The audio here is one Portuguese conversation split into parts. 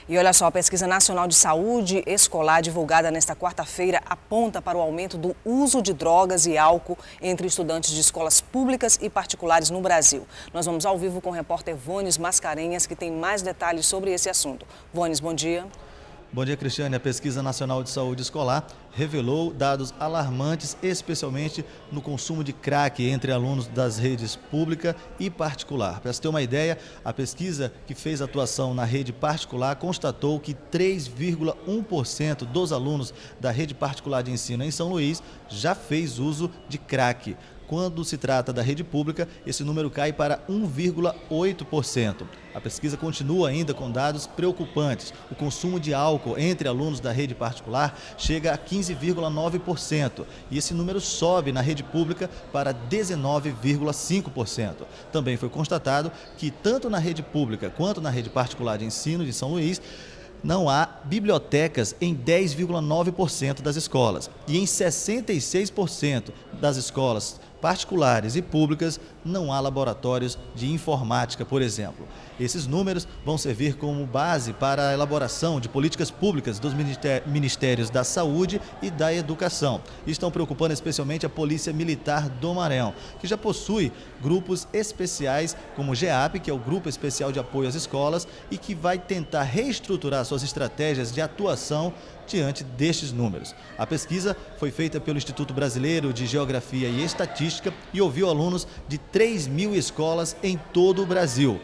E olha só, a Pesquisa Nacional de Saúde Escolar divulgada nesta quarta-feira aponta para o aumento do uso de drogas e álcool entre estudantes de escolas públicas e particulares no Brasil. Nós vamos ao vivo com o repórter Vones Mascarenhas, que tem mais detalhes sobre esse assunto. Vones, bom dia. Bom dia, Cristiane. A Pesquisa Nacional de Saúde Escolar revelou dados alarmantes, especialmente no consumo de crack entre alunos das redes pública e particular. Para você ter uma ideia, a pesquisa que fez atuação na rede particular constatou que 3,1% dos alunos da rede particular de ensino em São Luís já fez uso de crack. Quando se trata da rede pública, esse número cai para 1,8%. A pesquisa continua ainda com dados preocupantes. O consumo de álcool entre alunos da rede particular chega a 15,9% e esse número sobe na rede pública para 19,5%. Também foi constatado que tanto na rede pública quanto na rede particular de ensino de São Luís, não há bibliotecas em 10,9% das escolas e em 66% das escolas particulares e públicas não há laboratórios de informática, por exemplo. Esses números vão servir como base para a elaboração de políticas públicas dos Ministérios da Saúde e da Educação. E estão preocupando especialmente a Polícia Militar do Maranhão, que já possui grupos especiais como o GEAP, que é o Grupo Especial de Apoio às Escolas, e que vai tentar reestruturar suas estratégias de atuação diante destes números. A pesquisa foi feita pelo Instituto Brasileiro de Geografia e Estatística e ouviu alunos de 3.000 escolas em todo o Brasil.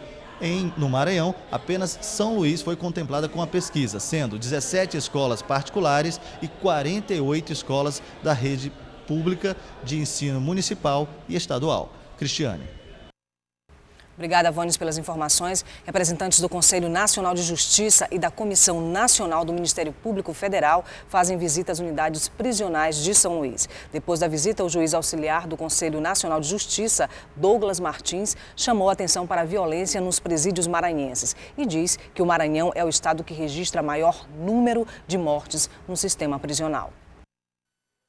No Maranhão, apenas São Luís foi contemplada com a pesquisa, sendo 17 escolas particulares e 48 escolas da rede pública de ensino municipal e estadual. Cristiane. Obrigada, Vones, pelas informações. Representantes do Conselho Nacional de Justiça e da Comissão Nacional do Ministério Público Federal fazem visita às unidades prisionais de São Luís. Depois da visita, o juiz auxiliar do Conselho Nacional de Justiça, Douglas Martins, chamou a atenção para a violência nos presídios maranhenses e diz que o Maranhão é o estado que registra maior número de mortes no sistema prisional.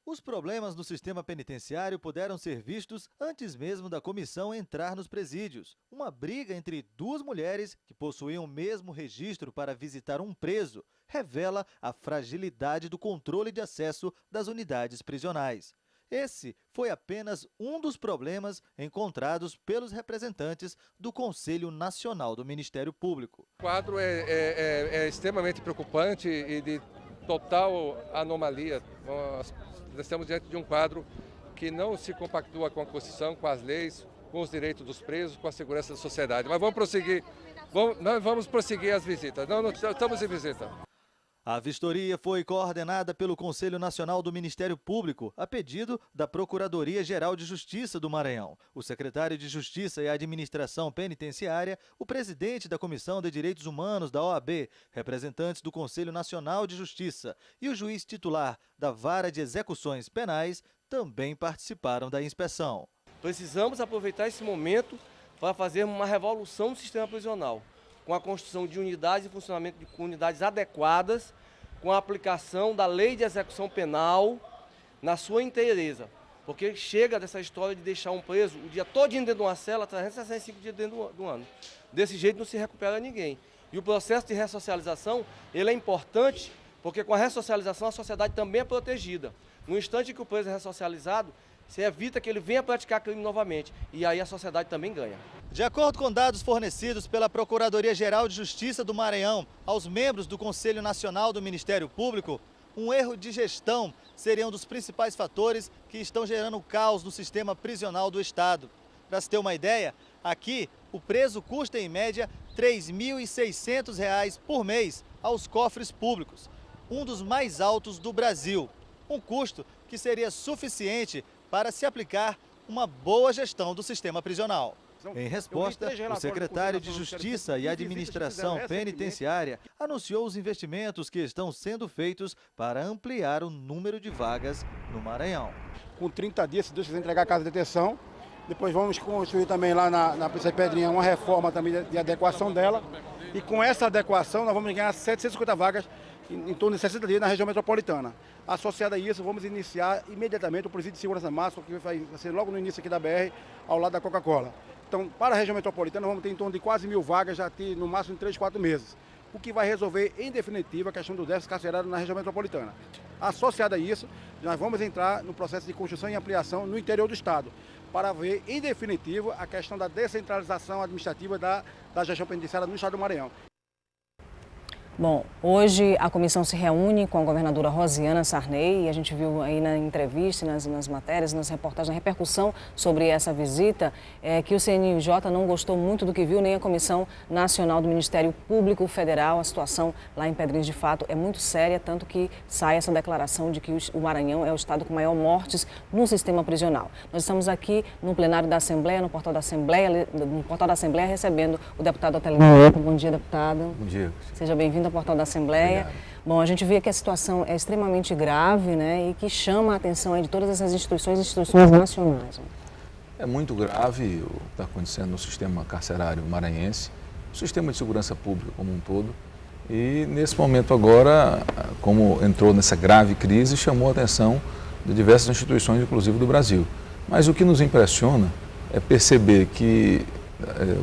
Os problemas no sistema penitenciário puderam ser vistos antes mesmo da comissão entrar nos presídios. Uma briga entre duas mulheres que possuíam o mesmo registro para visitar um preso revela a fragilidade do controle de acesso das unidades prisionais. Esse foi apenas um dos problemas encontrados pelos representantes do Conselho Nacional do Ministério Público. O quadro é extremamente preocupante e de total anomalia. Nós estamos diante de um quadro que não se compactua com a Constituição, com as leis, com os direitos dos presos, com a segurança da sociedade. Mas vamos prosseguir, vamos prosseguir as visitas. Não estamos em visita. A vistoria foi coordenada pelo Conselho Nacional do Ministério Público, a pedido da Procuradoria-Geral de Justiça do Maranhão, o secretário de Justiça e Administração Penitenciária, o presidente da Comissão de Direitos Humanos da OAB, representantes do Conselho Nacional de Justiça e o juiz titular da Vara de Execuções Penais também participaram da inspeção. Precisamos aproveitar esse momento para fazer uma revolução no sistema prisional, com a construção de unidades e funcionamento de unidades adequadas, com a aplicação da lei de execução penal na sua inteireza. Porque chega dessa história de deixar um preso o dia todo dentro de uma cela, 365 dias dentro do ano. Desse jeito não se recupera ninguém. E o processo de ressocialização, ele é importante, porque com a ressocialização a sociedade também é protegida. No instante que o preso é ressocializado, você evita que ele venha praticar crime novamente, e aí a sociedade também ganha. De acordo com dados fornecidos pela Procuradoria-Geral de Justiça do Maranhão aos membros do Conselho Nacional do Ministério Público, um erro de gestão seria um dos principais fatores que estão gerando caos no sistema prisional do Estado. Para se ter uma ideia, aqui o preso custa em média R$ 3.600 por mês aos cofres públicos, um dos mais altos do Brasil. Um custo que seria suficiente para se aplicar uma boa gestão do sistema prisional. Em resposta, o secretário de Justiça e Administração Penitenciária anunciou os investimentos que estão sendo feitos para ampliar o número de vagas no Maranhão. Com 30 dias, se Deus quiser entregar a casa de detenção, depois vamos construir também lá na Princesa Pedrinha uma reforma também de adequação dela. E com essa adequação nós vamos ganhar 750 vagas em torno de 60 dias na região metropolitana. Associado a isso, vamos iniciar imediatamente o presídio de segurança máxima, que vai ser logo no início aqui da BR, ao lado da Coca-Cola. Então, para a região metropolitana, vamos ter em torno de quase 1.000 vagas, já ter no máximo em 3, 4 meses. o que vai resolver, em definitiva, a questão do déficit carcerário na região metropolitana. Associado a isso, nós vamos entrar no processo de construção e ampliação no interior do Estado, para ver, em definitivo, a questão da descentralização administrativa da gestão penitenciária no Estado do Maranhão. Bom, hoje a comissão se reúne com a governadora Rosiana Sarney e a gente viu aí na entrevista, nas matérias, nas reportagens, na repercussão sobre essa visita, que o CNJ não gostou muito do que viu, nem a Comissão Nacional do Ministério Público Federal. A situação lá em Pedrinhos, de fato, é muito séria, tanto que sai essa declaração de que o Maranhão é o estado com maior mortes no sistema prisional. Nós estamos aqui no plenário da Assembleia, no portal da Assembleia, recebendo o deputado Otelino. Bom dia, deputado. Bom dia. Seja bem-vindo ao portal da Assembleia. Obrigado. Bom, a gente vê que a situação é extremamente grave, né, e que chama a atenção aí de todas essas instituições nacionais. É muito grave o que está acontecendo no sistema carcerário maranhense, o sistema de segurança pública como um todo. E nesse momento agora, como entrou nessa grave crise, chamou a atenção de diversas instituições, inclusive do Brasil. Mas o que nos impressiona é perceber que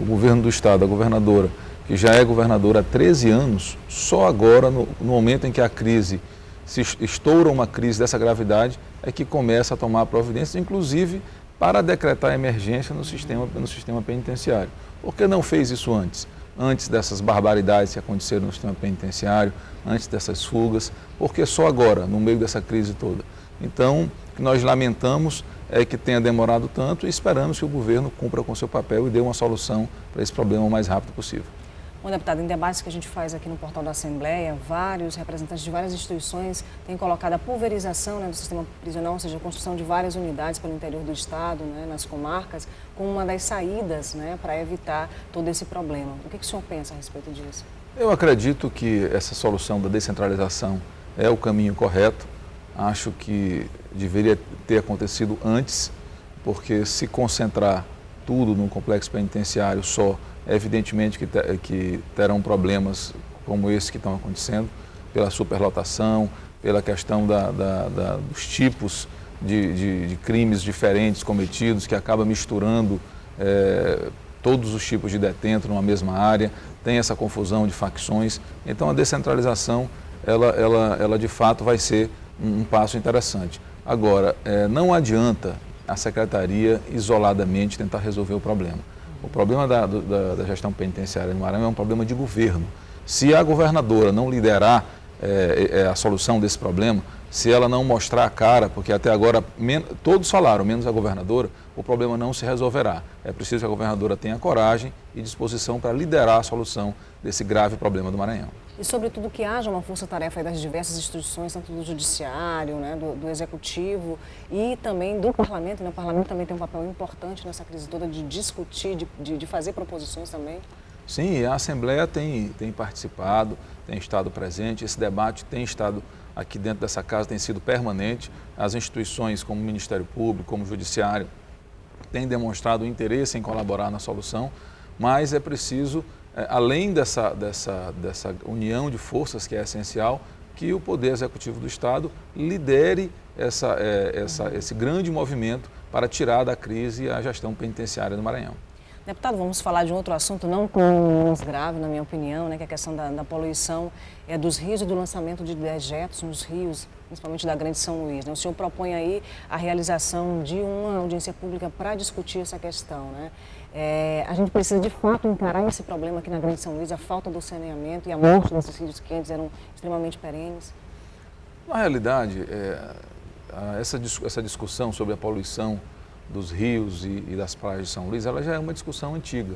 o governo do estado, a governadora, que já é governadora há 13 anos, só agora, no momento em que a crise, se estoura uma crise dessa gravidade, é que começa a tomar providências, inclusive para decretar emergência no sistema penitenciário. Por que não fez isso antes? Antes dessas barbaridades que aconteceram no sistema penitenciário, antes dessas fugas, porque só agora, no meio dessa crise toda. Então, o que nós lamentamos é que tenha demorado tanto e esperamos que o governo cumpra com seu papel e dê uma solução para esse problema o mais rápido possível. Bom, deputado, em debates que a gente faz aqui no portal da Assembleia, vários representantes de várias instituições têm colocado a pulverização, né, do sistema prisional, ou seja, a construção de várias unidades pelo interior do estado, né, nas comarcas, como uma das saídas, né, para evitar todo esse problema. O que o senhor pensa a respeito disso? Eu acredito que essa solução da descentralização é o caminho correto. Acho que deveria ter acontecido antes, porque se concentrar tudo num complexo penitenciário só, evidentemente que terão problemas como esse que estão acontecendo, pela superlotação, pela questão dos tipos de crimes diferentes cometidos, que acaba misturando todos os tipos de detento numa mesma área, tem essa confusão de facções. Então a descentralização, ela de fato vai ser um passo interessante. Agora, não adianta a Secretaria isoladamente tentar resolver o problema. O problema da gestão penitenciária no Maranhão é um problema de governo. Se a governadora não liderar a solução desse problema, se ela não mostrar a cara, porque até agora todos falaram, menos a governadora, o problema não se resolverá. É preciso que a governadora tenha coragem e disposição para liderar a solução desse grave problema do Maranhão. E, sobretudo, que haja uma força-tarefa das diversas instituições, tanto do Judiciário, né, do Executivo e também do Parlamento. Né? O Parlamento também tem um papel importante nessa crise toda de discutir, de fazer proposições também. Sim, a Assembleia tem participado, tem estado presente, esse debate tem estado aqui dentro dessa casa, tem sido permanente. As instituições como o Ministério Público, como o Judiciário, têm demonstrado interesse em colaborar na solução, mas é preciso, além dessa união de forças que é essencial, que o Poder Executivo do Estado lidere esse grande movimento para tirar da crise a gestão penitenciária do Maranhão. Deputado, vamos falar de um outro assunto não tão menos grave, na minha opinião, né, que é a questão da poluição dos rios e do lançamento de dejetos nos rios, principalmente da Grande São Luís. Né? O senhor propõe aí a realização de uma audiência pública para discutir essa questão, né? A gente precisa, de fato, encarar esse problema aqui na Grande São Luís, a falta do saneamento e a morte desses rios que antes eram extremamente perenes. Na realidade, essa discussão sobre a poluição dos rios e das praias de São Luís, ela já é uma discussão antiga.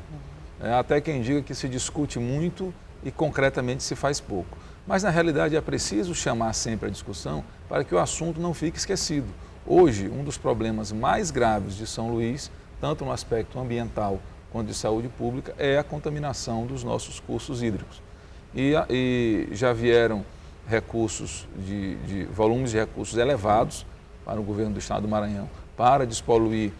Até quem diga que se discute muito e concretamente se faz pouco. Mas, na realidade, é preciso chamar sempre a discussão para que o assunto não fique esquecido. Hoje, um dos problemas mais graves de São Luís, tanto no aspecto ambiental quanto de saúde pública, é a contaminação dos nossos cursos hídricos. E já vieram recursos, volumes de recursos elevados para o governo do Estado do Maranhão, para despoluir,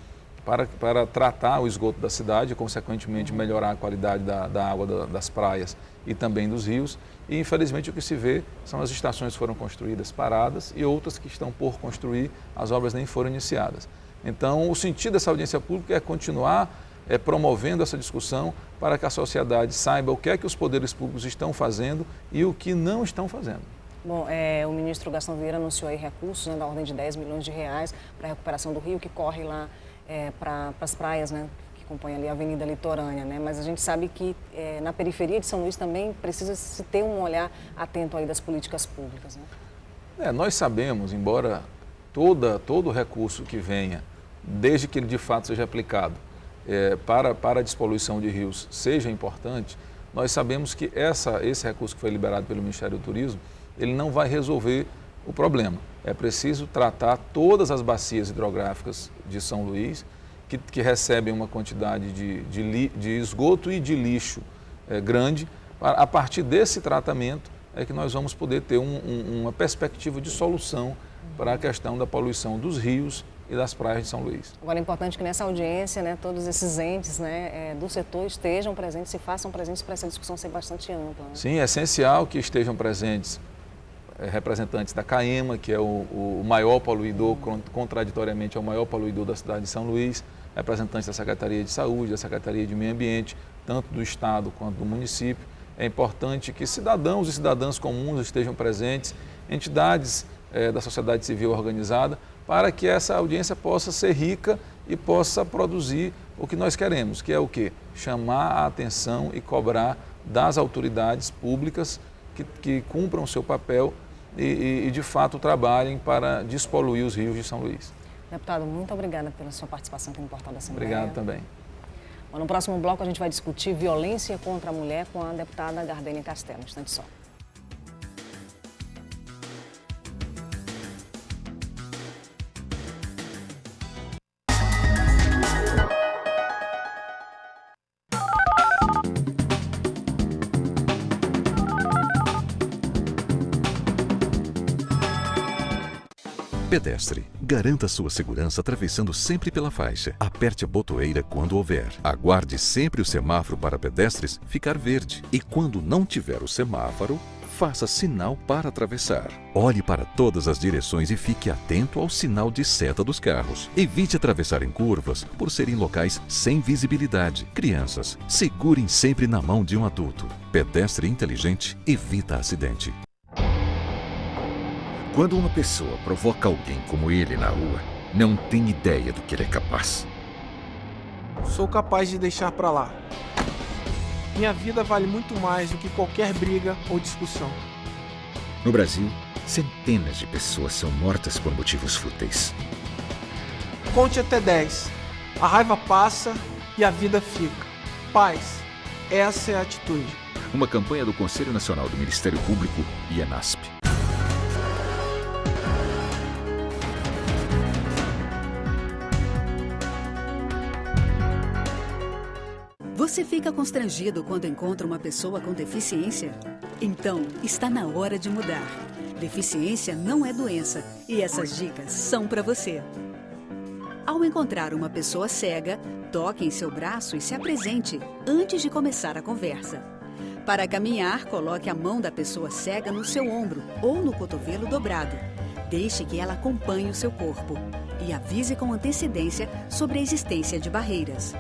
para tratar o esgoto da cidade e, consequentemente, melhorar a qualidade da água das praias e também dos rios. E, infelizmente, o que se vê são as estações que foram construídas paradas e outras que estão por construir, as obras nem foram iniciadas. Então, o sentido dessa audiência pública é continuar promovendo essa discussão para que a sociedade saiba o que é que os poderes públicos estão fazendo e o que não estão fazendo. Bom, o ministro Gastão Vieira anunciou aí recursos, né, da ordem de 10 milhões de reais para a recuperação do rio que corre lá para as praias, né, que compõem ali a Avenida Litorânea, né? Mas a gente sabe que na periferia de São Luís também precisa se ter um olhar atento aí das políticas públicas, né? Nós sabemos, embora todo recurso que venha, desde que ele de fato seja aplicado para a despoluição de rios, seja importante, nós sabemos que esse recurso que foi liberado pelo Ministério do Turismo, ele não vai resolver o problema. É preciso tratar todas as bacias hidrográficas de São Luís, que recebem uma quantidade de esgoto e de lixo grande. A partir desse tratamento é que nós vamos poder ter uma perspectiva de solução para a questão da poluição dos rios e das praias de São Luís. Agora é importante que nessa audiência, né, todos esses entes, né, do setor estejam presentes, se façam presentes para essa discussão ser bastante ampla, né? Sim, é essencial que estejam presentes representantes da CAEMA, que é o maior poluidor, contraditoriamente é o maior poluidor da cidade de São Luís, representantes da Secretaria de Saúde, da Secretaria de Meio Ambiente, tanto do Estado quanto do município. É importante que cidadãos e cidadãs comuns estejam presentes, entidades da sociedade civil organizada, para que essa audiência possa ser rica e possa produzir o que nós queremos, que é o quê? Chamar a atenção e cobrar das autoridades públicas que cumpram o seu papel e de fato trabalhem para despoluir os rios de São Luís. Deputado, muito obrigada pela sua participação aqui no Portal da Assembleia. Obrigado também. Bom, no próximo bloco a gente vai discutir violência contra a mulher com a deputada Gardênia Castelo. Um instante só. Pedestre, garanta sua segurança atravessando sempre pela faixa. Aperte a botoeira quando houver. Aguarde sempre o semáforo para pedestres ficar verde. E quando não tiver o semáforo, faça sinal para atravessar. Olhe para todas as direções e fique atento ao sinal de seta dos carros. Evite atravessar em curvas por serem locais sem visibilidade. Crianças, segurem sempre na mão de um adulto. Pedestre inteligente evita acidente. Quando uma pessoa provoca alguém como ele na rua, não tem ideia do que ele é capaz. Sou capaz de deixar pra lá. Minha vida vale muito mais do que qualquer briga ou discussão. No Brasil, centenas de pessoas são mortas por motivos fúteis. Conte até 10. A raiva passa e a vida fica. Paz. Essa é a atitude. Uma campanha do Conselho Nacional do Ministério Público e ENASP. Você fica constrangido quando encontra uma pessoa com deficiência? Então, está na hora de mudar. Deficiência não é doença e essas dicas são para você. Ao encontrar uma pessoa cega, toque em seu braço e se apresente antes de começar a conversa. Para caminhar, coloque a mão da pessoa cega no seu ombro ou no cotovelo dobrado. Deixe que ela acompanhe o seu corpo e avise com antecedência sobre a existência de barreiras.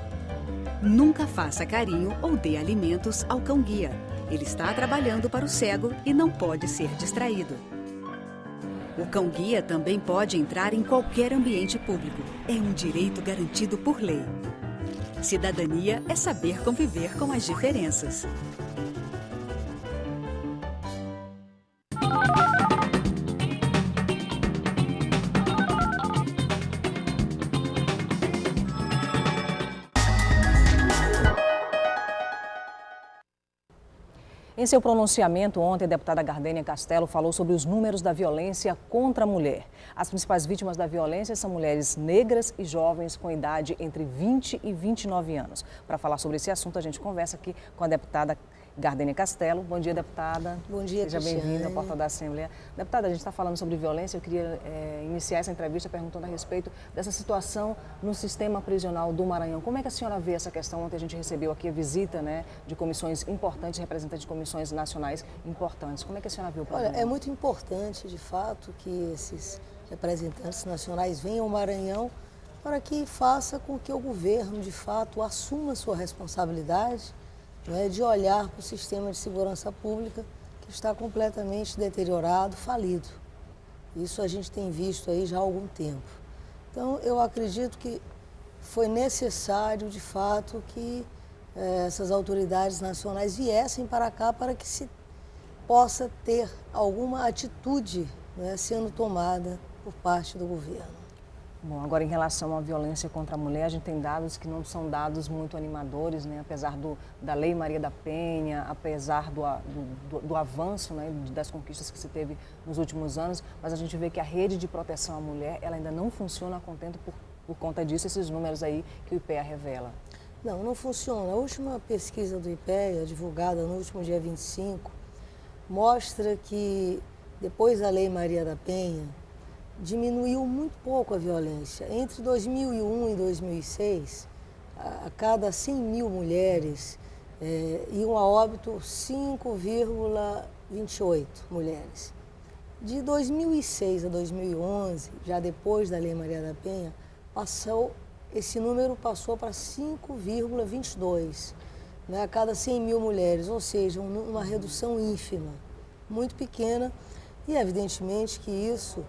Nunca faça carinho ou dê alimentos ao cão-guia. Ele está trabalhando para o cego e não pode ser distraído. O cão-guia também pode entrar em qualquer ambiente público. É um direito garantido por lei. Cidadania é saber conviver com as diferenças. Em seu pronunciamento ontem, a deputada Gardênia Castelo falou sobre os números da violência contra a mulher. As principais vítimas da violência são mulheres negras e jovens com idade entre 20 e 29 anos. Para falar sobre esse assunto, a gente conversa aqui com a deputada Gardênia Castelo. Bom dia, deputada. Bom dia, Seja bem-vinda ao Portal da Assembleia. Deputada, a gente está falando sobre violência. Eu queria iniciar essa entrevista perguntando a respeito dessa situação no sistema prisional do Maranhão. Como é que a senhora vê essa questão? Ontem a gente recebeu aqui a visita, né, de comissões importantes, representantes de comissões nacionais importantes. Como é que a senhora viu o problema? Olha, é muito importante, de fato, que esses representantes nacionais venham ao Maranhão para que faça com que o governo, de fato, assuma a sua responsabilidade, né, de olhar para o sistema de segurança pública que está completamente deteriorado, falido. Isso a gente tem visto aí já há algum tempo. Então, eu acredito que foi necessário, de fato, que essas autoridades nacionais viessem para cá para que se possa ter alguma atitude, né, sendo tomada por parte do governo. Bom, agora em relação à violência contra a mulher, a gente tem dados que não são dados muito animadores, né? Apesar da Lei Maria da Penha, apesar do avanço, né, das conquistas que se teve nos últimos anos, mas a gente vê que a rede de proteção à mulher, ela ainda não funciona a contento por conta disso, esses números aí que o IPEA revela. Não funciona. A última pesquisa do IPEA, divulgada no último dia 25, mostra que depois da Lei Maria da Penha, diminuiu muito pouco a violência. Entre 2001 e 2006, a cada 100 mil mulheres iam a óbito 5,28 mulheres. De 2006 a 2011, já depois da Lei Maria da Penha, esse número passou para 5,22, né, a cada 100 mil mulheres, ou seja, uma redução ínfima, muito pequena, e evidentemente que isso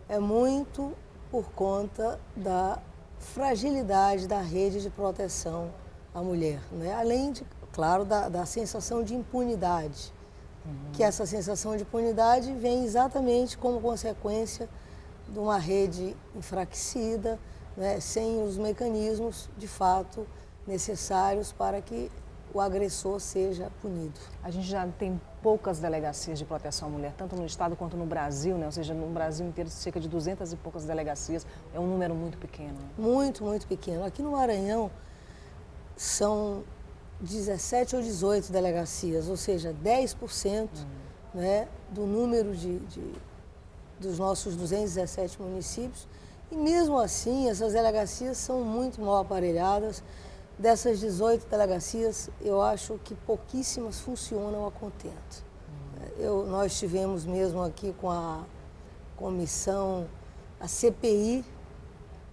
é muito por conta da fragilidade da rede de proteção à mulher, né? Além, claro, da sensação de impunidade, que essa sensação de impunidade vem exatamente como consequência de uma rede enfraquecida, né, sem os mecanismos, de fato, necessários para que o agressor seja punido. A gente já tem poucas delegacias de proteção à mulher, tanto no estado quanto no Brasil, né? Ou seja, no Brasil inteiro, cerca de 200 e poucas delegacias, é um número muito pequeno. Né? Muito, muito pequeno. Aqui no Maranhão são 17 ou 18 delegacias, ou seja, 10% né, do número dos nossos 217 municípios. E mesmo assim, essas delegacias são muito mal aparelhadas. Dessas 18 delegacias, eu acho que pouquíssimas funcionam a contento. Nós tivemos mesmo aqui com a comissão, a CPI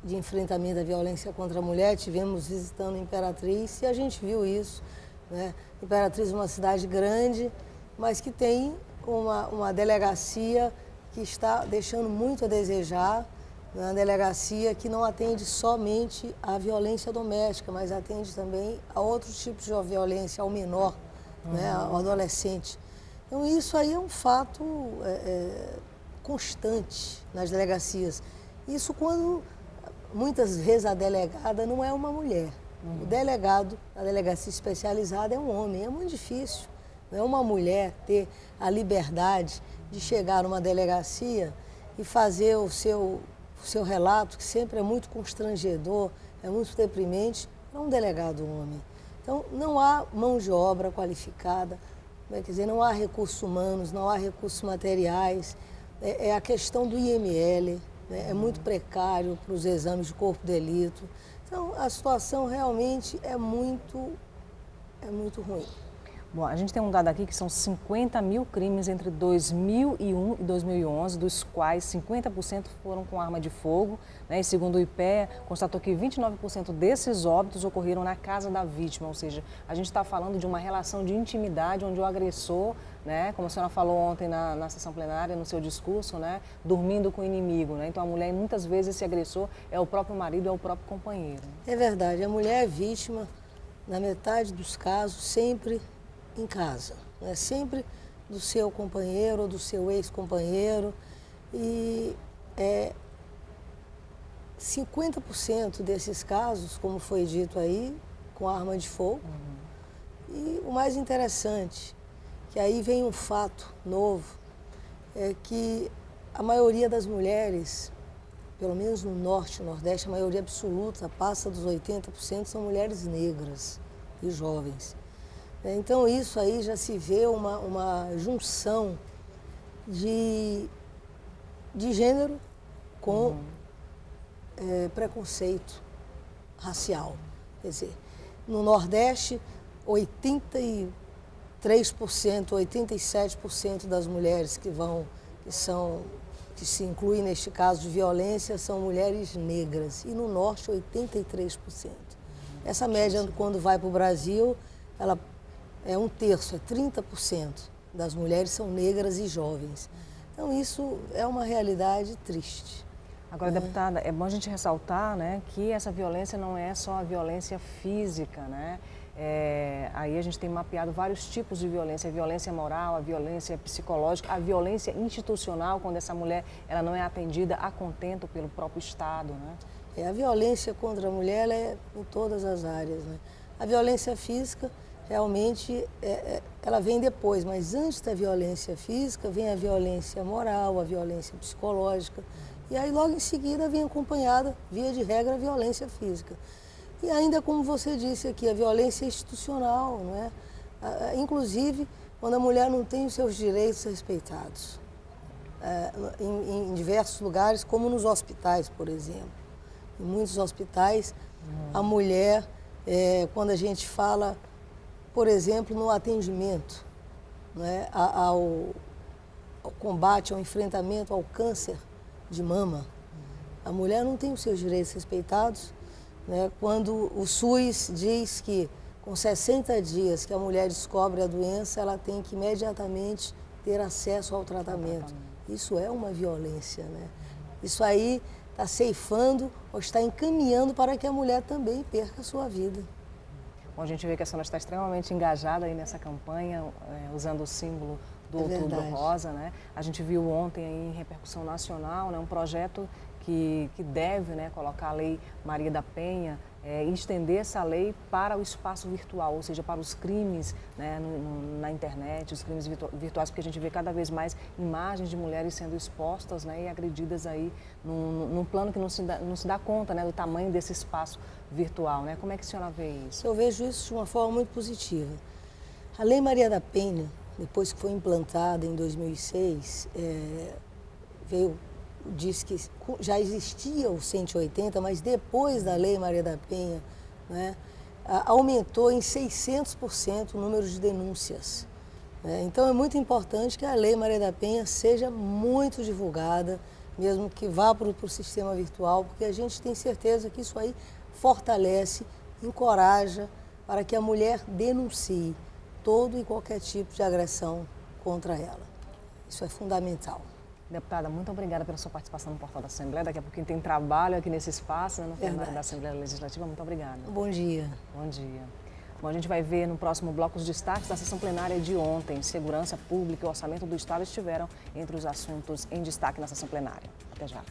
de enfrentamento à violência contra a mulher, tivemos visitando Imperatriz e a gente viu isso. Né? Imperatriz é uma cidade grande, mas que tem uma delegacia que está deixando muito a desejar, uma delegacia que não atende somente à violência doméstica, mas atende também a outros tipos de violência, ao menor, né, ao adolescente. Então isso aí é um fato constante nas delegacias. Isso quando muitas vezes a delegada não é uma mulher. O delegado da delegacia especializada é um homem, é muito difícil. Não é uma mulher ter a liberdade de chegar numa delegacia e fazer o seu relato, que sempre é muito constrangedor, é muito deprimente, para um delegado homem. Então, não há mão de obra qualificada, quer dizer, não há recursos humanos, não há recursos materiais, é a questão do IML, né, é muito precário para os exames de corpo de delito. Então, a situação realmente é muito ruim. Bom, a gente tem um dado aqui que são 50 mil crimes entre 2001 e 2011, dos quais 50% foram com arma de fogo. Né? E segundo o IPEA, constatou que 29% desses óbitos ocorreram na casa da vítima. Ou seja, a gente está falando de uma relação de intimidade onde o agressor, né, como a senhora falou ontem na sessão plenária, no seu discurso, né, dormindo com o inimigo. Né? Então a mulher, muitas vezes, esse agressor é o próprio marido, é o próprio companheiro. É verdade, a mulher é vítima, na metade dos casos, sempre em casa, né? Sempre do seu companheiro ou do seu ex-companheiro, e 50% desses casos, como foi dito aí, com arma de fogo. E o mais interessante, que aí vem um fato novo, é que a maioria das mulheres, pelo menos no Norte e Nordeste, a maioria absoluta, passa dos 80%, são mulheres negras e jovens. Então, isso aí já se vê uma junção de gênero com preconceito racial. Quer dizer, no Nordeste, 83%, 87% das mulheres que que se inclui neste caso de violência, são mulheres negras, e no norte 83%. Essa média, quando vai para o Brasil, ela é 1/3, é 30% das mulheres são negras e jovens. Então isso é uma realidade triste. Agora, deputada, é bom a gente ressaltar, né, que essa violência não é só a violência física, né? Aí a gente tem mapeado vários tipos de violência, a violência moral, a violência psicológica, a violência institucional, quando essa mulher ela não é atendida a contento pelo próprio Estado, né? A violência contra a mulher ela é em todas as áreas, né? A violência física, realmente, ela vem depois, mas antes da violência física vem a violência moral, a violência psicológica, e aí logo em seguida vem acompanhada, via de regra, a violência física. E ainda, como você disse aqui, a violência institucional, não é? Inclusive quando a mulher não tem os seus direitos respeitados, em diversos lugares, como nos hospitais, por exemplo. Em muitos hospitais, a mulher, quando a gente fala, por exemplo, no atendimento, não é? ao combate, ao enfrentamento ao câncer de mama, a mulher não tem os seus direitos respeitados, né? Quando o SUS diz que com 60 dias que a mulher descobre a doença, ela tem que imediatamente ter acesso ao tratamento. Isso é uma violência, né? Isso aí está ceifando ou está encaminhando para que a mulher também perca a sua vida. Bom, a gente vê que a senhora está extremamente engajada aí nessa campanha, usando o símbolo do Outubro Rosa, né? A gente viu ontem aí em repercussão nacional, né, um projeto que deve, né, colocar a Lei Maria da Penha e estender essa lei para o espaço virtual, ou seja, para os crimes, né, na internet, os crimes virtuais, porque a gente vê cada vez mais imagens de mulheres sendo expostas, né, e agredidas aí num plano que não se dá conta, né, do tamanho desse espaço virtual, né? Como é que a senhora vê isso? Eu vejo isso de uma forma muito positiva. A Lei Maria da Penha, depois que foi implantada em 2006, disse que já existia o 180, mas depois da Lei Maria da Penha, né, aumentou em 600% o número de denúncias. Né? Então é muito importante que a Lei Maria da Penha seja muito divulgada, mesmo que vá para o sistema virtual, porque a gente tem certeza que isso aí fortalece, encoraja para que a mulher denuncie todo e qualquer tipo de agressão contra ela. Isso é fundamental. Deputada, muito obrigada pela sua participação no Portal da Assembleia. Daqui a pouquinho tem trabalho aqui nesse espaço, né, no plenário da Assembleia Legislativa. Muito obrigada. Bom dia. Bom dia. Bom, a gente vai ver no próximo bloco os destaques da sessão plenária de ontem. Segurança pública e orçamento do Estado estiveram entre os assuntos em destaque na sessão plenária. Até já.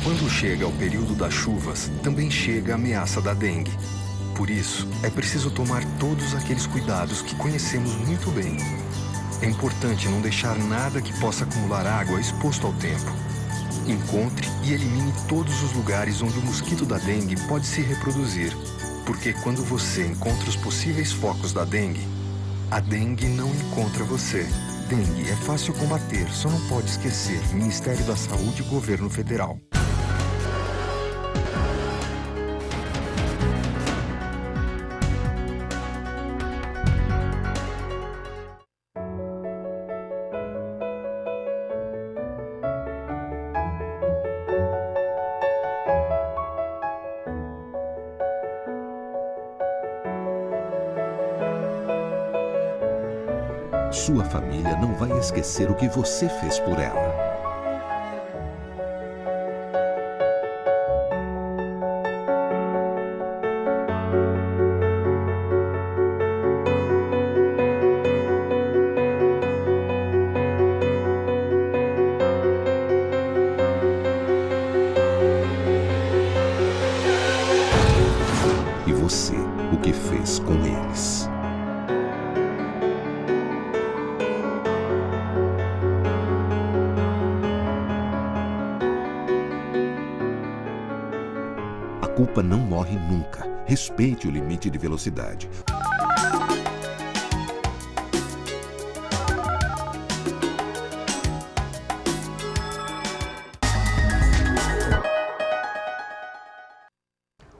Quando chega o período das chuvas, também chega a ameaça da dengue. Por isso, é preciso tomar todos aqueles cuidados que conhecemos muito bem. É importante não deixar nada que possa acumular água exposto ao tempo. Encontre e elimine todos os lugares onde o mosquito da dengue pode se reproduzir. Porque quando você encontra os possíveis focos da dengue, a dengue não encontra você. Dengue é fácil combater, só não pode esquecer. Ministério da Saúde e Governo Federal. Sua família não vai esquecer o que você fez por ela. que fez com eles. A culpa não morre nunca. Respeite o limite de velocidade.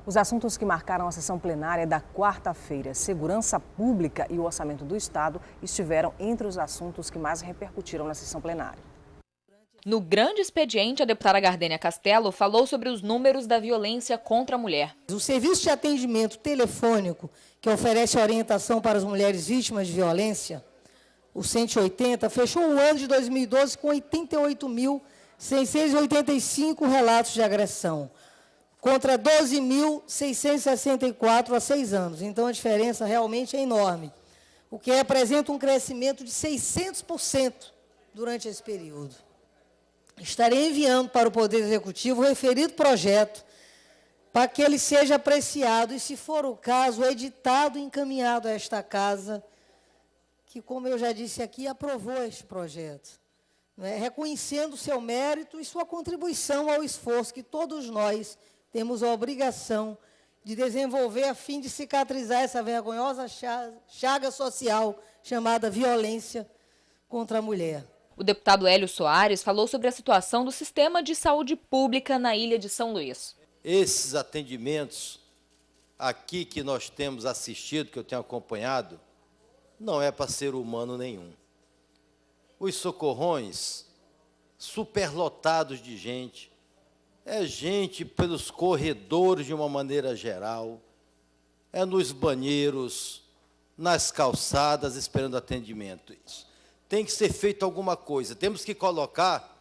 Os assuntos que marcaram a sessão plenária da quarta-feira, segurança pública e o orçamento do Estado, estiveram entre os assuntos que mais repercutiram na sessão plenária. No grande expediente, a deputada Gardênia Castelo falou sobre os números da violência contra a mulher. O serviço de atendimento telefônico, que oferece orientação para as mulheres vítimas de violência, o 180, fechou o ano de 2012 com 88.685 relatos de agressão, contra 12.664 há 6 anos. Então, a diferença realmente é enorme, o que representa um crescimento de 600% durante esse período. Estarei enviando para o Poder Executivo o referido projeto para que ele seja apreciado e, se for o caso, editado e encaminhado a esta Casa, que, como eu já disse aqui, aprovou este projeto, né, reconhecendo o seu mérito e sua contribuição ao esforço que todos nós temos a obrigação de desenvolver a fim de cicatrizar essa vergonhosa chaga social chamada violência contra a mulher. O deputado Hélio Soares falou sobre a situação do sistema de saúde pública na ilha de São Luís. Esses atendimentos aqui que nós temos assistido, que eu tenho acompanhado, não é para ser humano nenhum. Os socorrões, superlotados de gente, é gente pelos corredores de uma maneira geral, é nos banheiros, nas calçadas, esperando atendimento. Tem que ser feito alguma coisa. Temos que colocar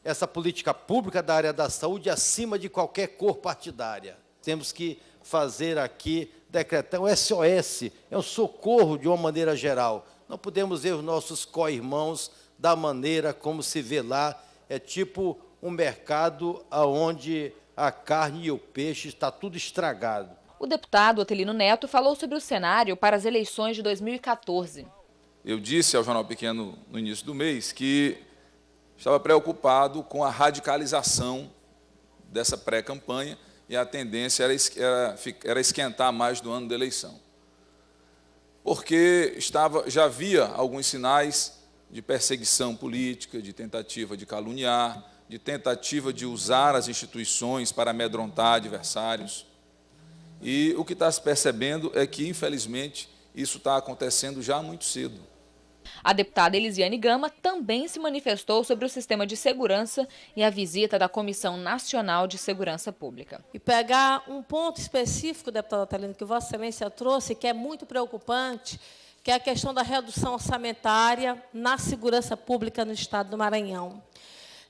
essa política pública da área da saúde acima de qualquer cor partidária. Temos que fazer aqui, decretar um SOS, é um socorro de uma maneira geral. Não podemos ver os nossos co-irmãos da maneira como se vê lá. É tipo um mercado onde a carne e o peixe está tudo estragado. O deputado Otelino Neto falou sobre o cenário para as eleições de 2014. Eu disse ao Jornal Pequeno no início do mês que estava preocupado com a radicalização dessa pré-campanha e a tendência era esquentar mais do ano da eleição. Porque já havia alguns sinais de perseguição política, de tentativa de caluniar, de tentativa de usar as instituições para amedrontar adversários. E o que está se percebendo é que, infelizmente, isso está acontecendo já muito cedo. A deputada Elisiane Gama também se manifestou sobre o sistema de segurança e a visita da Comissão Nacional de Segurança Pública. E pegar um ponto específico, deputada Thalina, que Vossa Excelência trouxe, que é muito preocupante, que é a questão da redução orçamentária na segurança pública no Estado do Maranhão.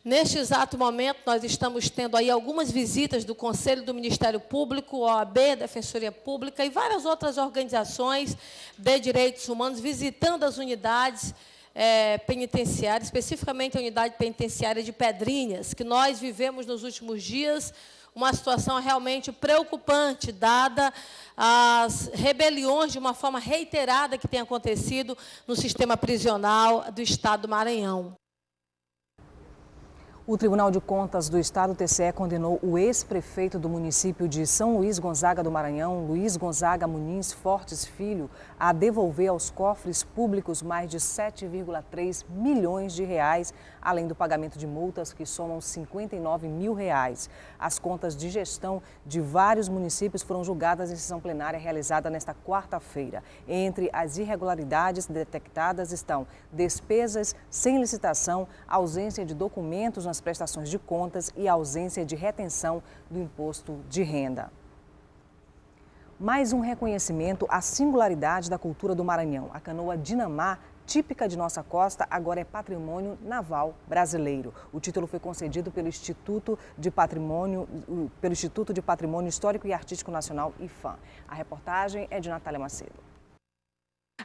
Neste exato momento, nós estamos tendo aí algumas visitas do Conselho do Ministério Público, OAB, Defensoria Pública e várias outras organizações de direitos humanos visitando as unidades penitenciárias, especificamente a unidade penitenciária de Pedrinhas, que nós vivemos nos últimos dias uma situação realmente preocupante, dada as rebeliões de uma forma reiterada que tem acontecido no sistema prisional do Estado do Maranhão. O Tribunal de Contas do Estado, TCE, condenou o ex-prefeito do município de São Luís Gonzaga do Maranhão, Luiz Gonzaga Muniz Fortes Filho, a devolver aos cofres públicos mais de 7,3 milhões de reais, além do pagamento de multas que somam 59 mil reais. As contas de gestão de vários municípios foram julgadas em sessão plenária realizada nesta quarta-feira. Entre as irregularidades detectadas estão despesas sem licitação, ausência de documentos nas prestações de contas e ausência de retenção do imposto de renda. Mais um reconhecimento à singularidade da cultura do Maranhão. A canoa Dinamar, típica de nossa costa, agora é patrimônio naval brasileiro. O título foi concedido pelo Instituto de Patrimônio Histórico e Artístico Nacional, IFAM. A reportagem é de Natália Macedo.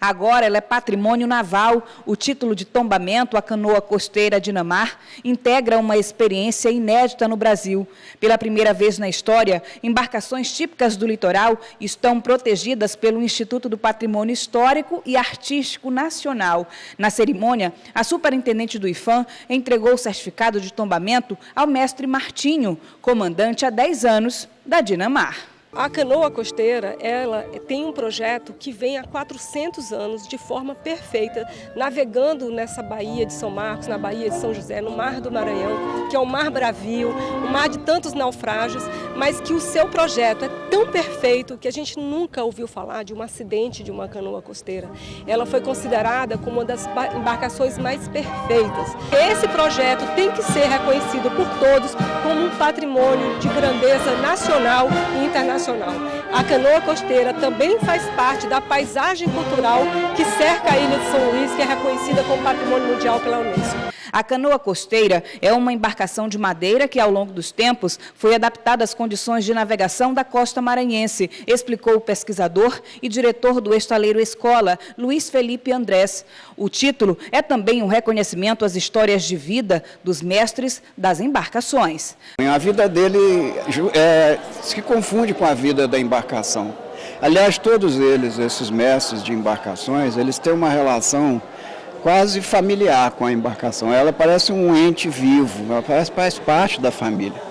Agora ela é patrimônio naval. O título de tombamento, a canoa costeira Dinamar, integra uma experiência inédita no Brasil. Pela primeira vez na história, embarcações típicas do litoral estão protegidas pelo Instituto do Patrimônio Histórico e Artístico Nacional. Na cerimônia, a superintendente do IPHAN entregou o certificado de tombamento ao mestre Martinho, comandante há 10 anos da Dinamar. A canoa costeira, ela tem um projeto que vem há 400 anos de forma perfeita, navegando nessa Baía de São Marcos, na Baía de São José, no Mar do Maranhão, que é um mar bravio, um mar de tantos naufrágios, mas que o seu projeto é tão perfeito que a gente nunca ouviu falar de um acidente de uma canoa costeira. Ela foi considerada como uma das embarcações mais perfeitas. Esse projeto tem que ser reconhecido por todos como um patrimônio de grandeza nacional e internacional. A canoa costeira também faz parte da paisagem cultural que cerca a ilha de São Luís, que é reconhecida como patrimônio mundial pela Unesco. A canoa costeira é uma embarcação de madeira que, ao longo dos tempos, foi adaptada às condições de navegação da costa maranhense, explicou o pesquisador e diretor do Estaleiro Escola, Luiz Felipe Andrés. O título é também um reconhecimento às histórias de vida dos mestres das embarcações. A vida dele se confunde com a vida da embarcação. Aliás, todos eles, esses mestres de embarcações, eles têm uma relação quase familiar com a embarcação. Ela parece um ente vivo, ela faz parte da família.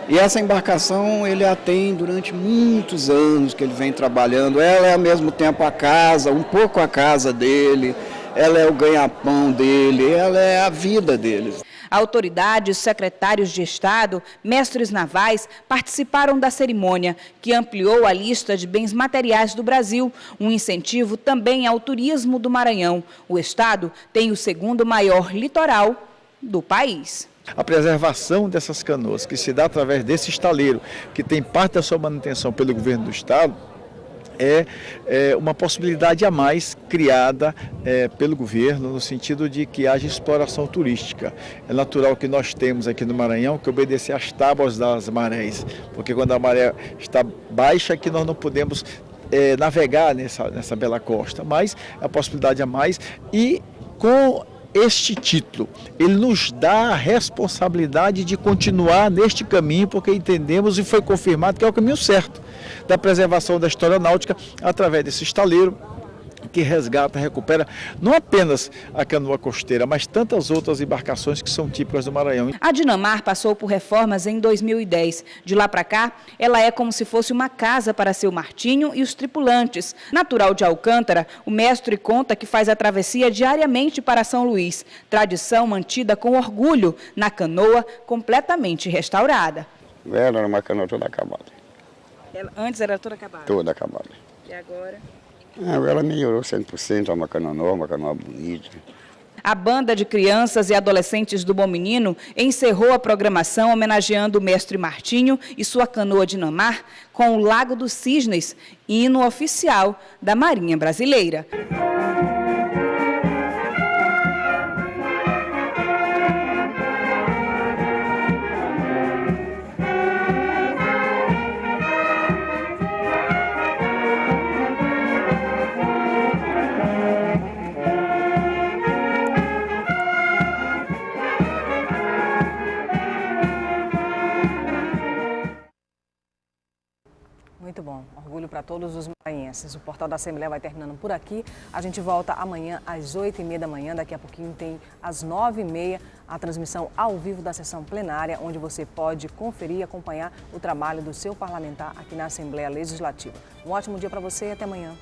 E essa embarcação ele a tem durante muitos anos que ele vem trabalhando. Ela é ao mesmo tempo a casa, um pouco a casa dele, ela é o ganha-pão dele, ela é a vida dele. Autoridades, secretários de Estado, mestres navais participaram da cerimônia, que ampliou a lista de bens materiais do Brasil, um incentivo também ao turismo do Maranhão. O Estado tem o segundo maior litoral do país. A preservação dessas canoas, que se dá através desse estaleiro, que tem parte da sua manutenção pelo governo do Estado, é uma possibilidade a mais criada pelo governo, no sentido de que haja exploração turística. É natural que nós temos aqui no Maranhão que obedecer às tábuas das marés, porque quando a maré está baixa, que nós não podemos navegar nessa bela costa, mas é a possibilidade a mais. E com este título, ele nos dá a responsabilidade de continuar neste caminho, porque entendemos e foi confirmado que é o caminho certo da preservação da história náutica através desse estaleiro que resgata, recupera não apenas a canoa costeira, mas tantas outras embarcações que são típicas do Maranhão. A Dinamar passou por reformas em 2010. De lá para cá, ela é como se fosse uma casa para seu Martinho e os tripulantes. Natural de Alcântara, o mestre conta que faz a travessia diariamente para São Luís, tradição mantida com orgulho na canoa completamente restaurada. Ela era uma canoa toda acabada. Antes era toda acabada? Toda acabada. E agora? Ela melhorou 100%, é uma canoa nova, uma canoa bonita. A banda de crianças e adolescentes do Bom Menino encerrou a programação homenageando o mestre Martinho e sua canoa Dinamar com o Lago dos Cisnes, hino oficial da Marinha Brasileira. Muito bom, orgulho para todos os maranhenses. O Portal da Assembleia vai terminando por aqui. A gente volta amanhã às 8h30 da manhã. Daqui a pouquinho tem às 9h30 a transmissão ao vivo da sessão plenária, onde você pode conferir e acompanhar o trabalho do seu parlamentar aqui na Assembleia Legislativa. Um ótimo dia para você e até amanhã.